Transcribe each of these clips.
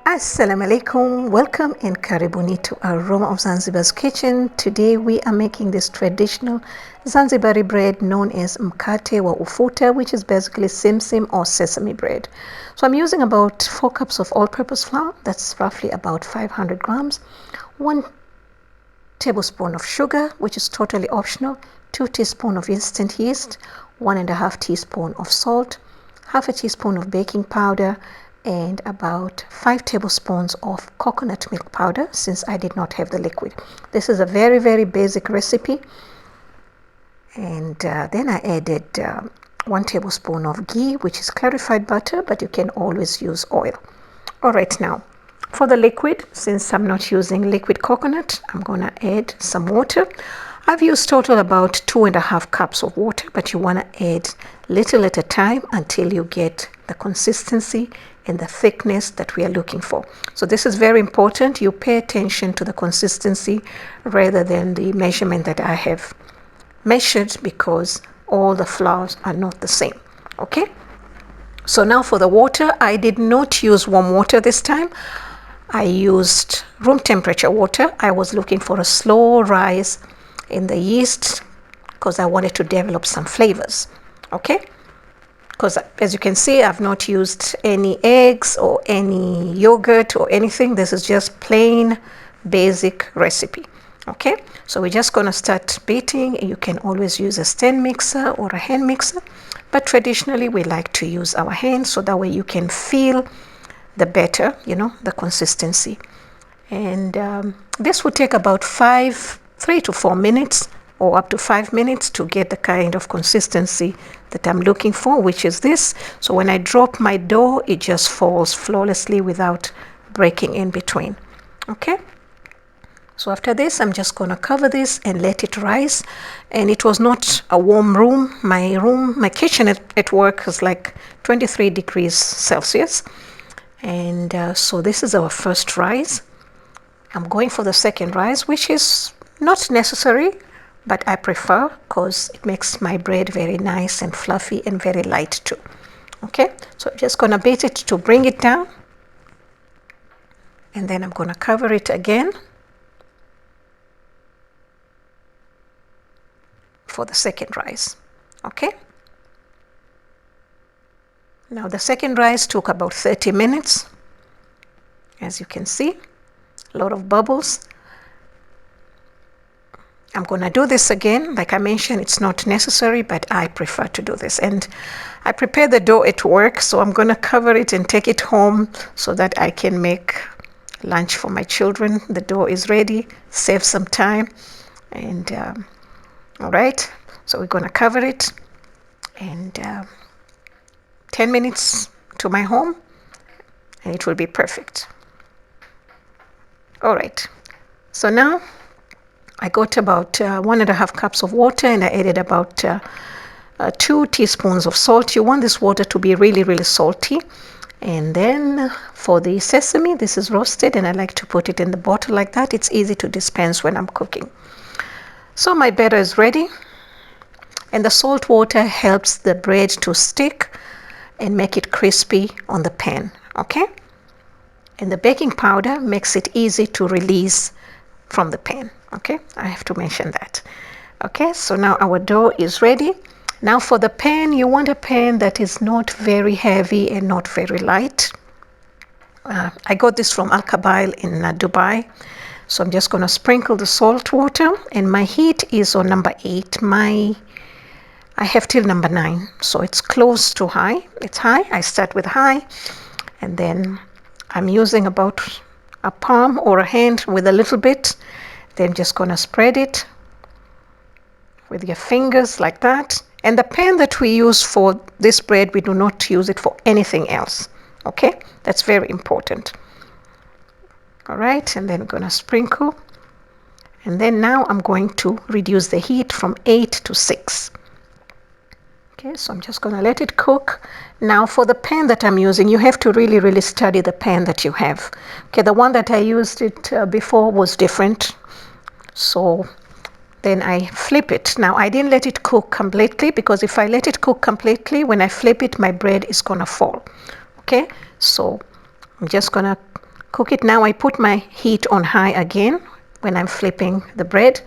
Assalamu alaikum, welcome and karibuni to Aroma of Zanzibar's kitchen. Today we are making this traditional Zanzibari bread known as Mkate or Ufuta, which is basically simsim or sesame bread. So I'm using about 4 cups of all-purpose flour, that's roughly about 500 grams, 1 tablespoon of sugar, which is totally optional, 2 teaspoons of instant yeast, 1.5 teaspoon of salt, half a teaspoon of baking powder, and about 5 tablespoons of coconut milk powder since I did not have the liquid. This is a very, very basic recipe. And then I added 1 tablespoon of ghee, which is clarified butter, but you can always use oil. All right, now for the liquid, since I'm not using liquid coconut, I'm going to add some water. I've used total about 2.5 cups of water, but you want to add little at a time until you get the consistency and the thickness that we are looking for. So this is very important. You pay attention to the consistency rather than the measurement that I have measured, because all the flours are not the same. Okay? So now for the water, I did not use warm water this time. I used room temperature water. I was looking for a slow rise in the yeast because I wanted to develop some flavors. Okay? Because as you can see, I've not used any eggs or any yogurt or anything. This is just plain basic recipe. Okay, so we're just going to start beating. You can always use a stand mixer or a hand mixer, but traditionally we like to use our hands so that way you can feel the batter, the consistency. And this would take about 3 to 4 minutes or up to 5 minutes to get the kind of consistency that I'm looking for, which is this. So when I drop my dough, it just falls flawlessly without breaking in between. Okay. So after this, I'm just going to cover this and let it rise. And it was not a warm room. My kitchen at work is like 23 degrees Celsius. And so this is our first rise. I'm going for the second rise, which is not necessary, but I prefer because it makes my bread very nice and fluffy and very light too. Okay, so I'm just going to beat it to bring it down. And then I'm going to cover it again for the second rise. Okay. Now the second rise took about 30 minutes. As you can see, a lot of bubbles. I'm going to do this again. Like I mentioned, it's not necessary, but I prefer to do this. And I prepare the dough at work, so I'm going to cover it and take it home so that I can make lunch for my children. The dough is ready, save some time. And all right, so we're going to cover it. And 10 minutes to my home, and it will be perfect. All right, so now I got about 1.5 cups of water, and I added about 2 teaspoons of salt. You want this water to be really, really salty. And then for the sesame, this is roasted, and I like to put it in the bottle like that. It's easy to dispense when I'm cooking. So my batter is ready, and the salt water helps the bread to stick and make it crispy on the pan. Okay? And the baking powder makes it easy to release from the pan. Okay, I have to mention that. Okay, so now our dough is ready. Now for the pan, you want a pan that is not very heavy and not very light. I got this from Al Kabail in Dubai. So I'm just going to sprinkle the salt water, and my heat is on number 8. I have till number 9, so it's close to high. It's high. I start with high, and then I'm using about a palm or a hand with a little bit. Then just going to spread it with your fingers like that. And the pan that we use for this bread, we do not use it for anything else. Okay, that's very important. All right, and then I'm going to sprinkle. And then now I'm going to reduce the heat from 8 to 6. Okay, so I'm just going to let it cook. Now for the pan that I'm using, you have to really, really study the pan that you have. Okay, the one that I used it before was different. So then I flip it. Now I didn't let it cook completely, because if I let it cook completely, when I flip it, my bread is going to fall. Okay, so I'm just going to cook it. Now I put my heat on high again when I'm flipping the bread.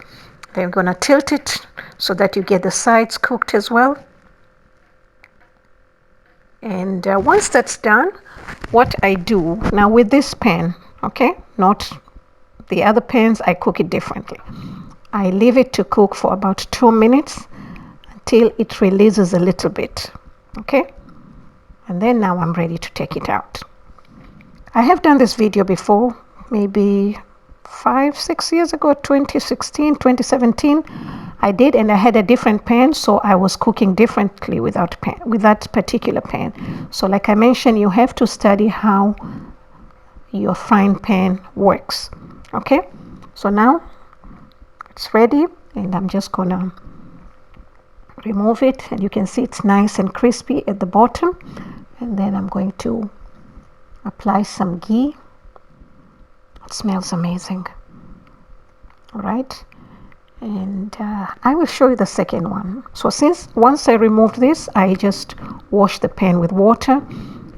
Then I'm gonna tilt it so that you get the sides cooked as well. And once that's done, what I do now with this pan, okay, not the other pans, I cook it differently. I leave it to cook for about 2 minutes until it releases a little bit, okay? And then now I'm ready to take it out. I have done this video before, maybe 5-6 years ago, 2016, 2017. I did, and I had a different pan, so I was cooking differently with that particular pan. So like I mentioned, you have to study how your frying pan works. Okay, so now it's ready, and I'm just gonna remove it, and you can see it's nice and crispy at the bottom. And then I'm going to apply some ghee. It smells amazing. All right, and I will show you the second one. So once I removed this, I just wash the pan with water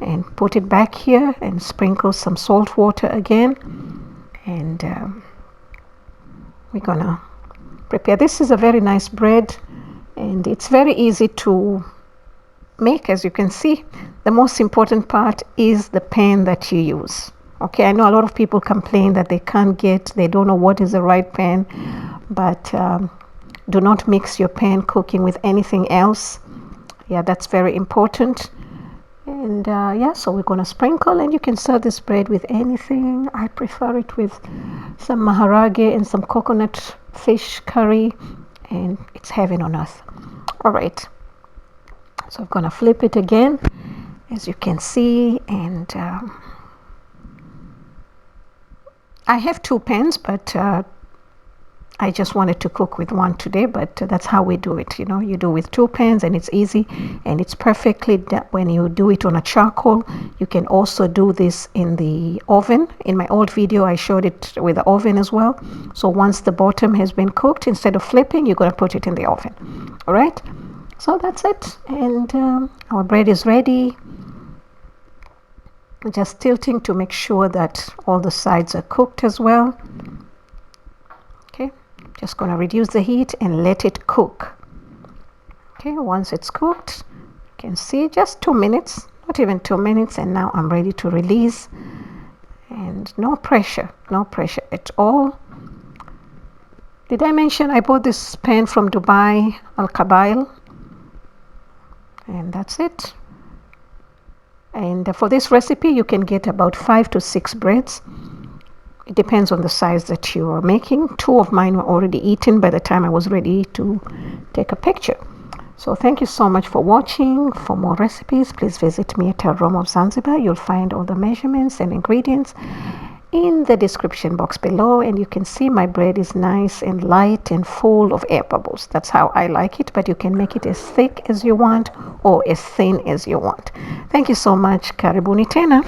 and put it back here and sprinkle some salt water again. And we're gonna prepare. This is a very nice bread, and it's very easy to make. As you can see, the most important part is the pan that you use. Okay, I know a lot of people complain that they don't know what is the right pan, but do not mix your pan cooking with anything else. Yeah, that's very important. And yeah, so we're gonna sprinkle, and you can serve this bread with anything. I prefer it with some maharage and some coconut fish curry, and it's heaven on earth. All right, so I'm gonna flip it again, as you can see, and I have 2 pans, but I just wanted to cook with one today, but that's how we do it. You know, you do with 2 pans, and it's easy, and it's perfectly when you do it on a charcoal. You can also do this in the oven. In my old video, I showed it with the oven as well. So once the bottom has been cooked, instead of flipping, you're going to put it in the oven. All right, so that's it, and our bread is ready. Just tilting to make sure that all the sides are cooked as well. Okay, just gonna reduce the heat and let it cook. Okay, once it's cooked, you can see just 2 minutes, not even 2 minutes, and now I'm ready to release. And no pressure at all. Did I mention I bought this pan from Dubai, Al Kabail? And that's it. And for this recipe, you can get about 5 to 6 breads. It depends on the size that you are making. 2 of mine were already eaten by the time I was ready to take a picture. So thank you so much for watching. For more recipes, please visit me at Aroma of Zanzibar. You'll find all the measurements and ingredients in the description box below, and you can see my bread is nice and light and full of air bubbles. That's how I like it, but you can make it as thick as you want or as thin as you want. Thank you so much. Karibuni tena.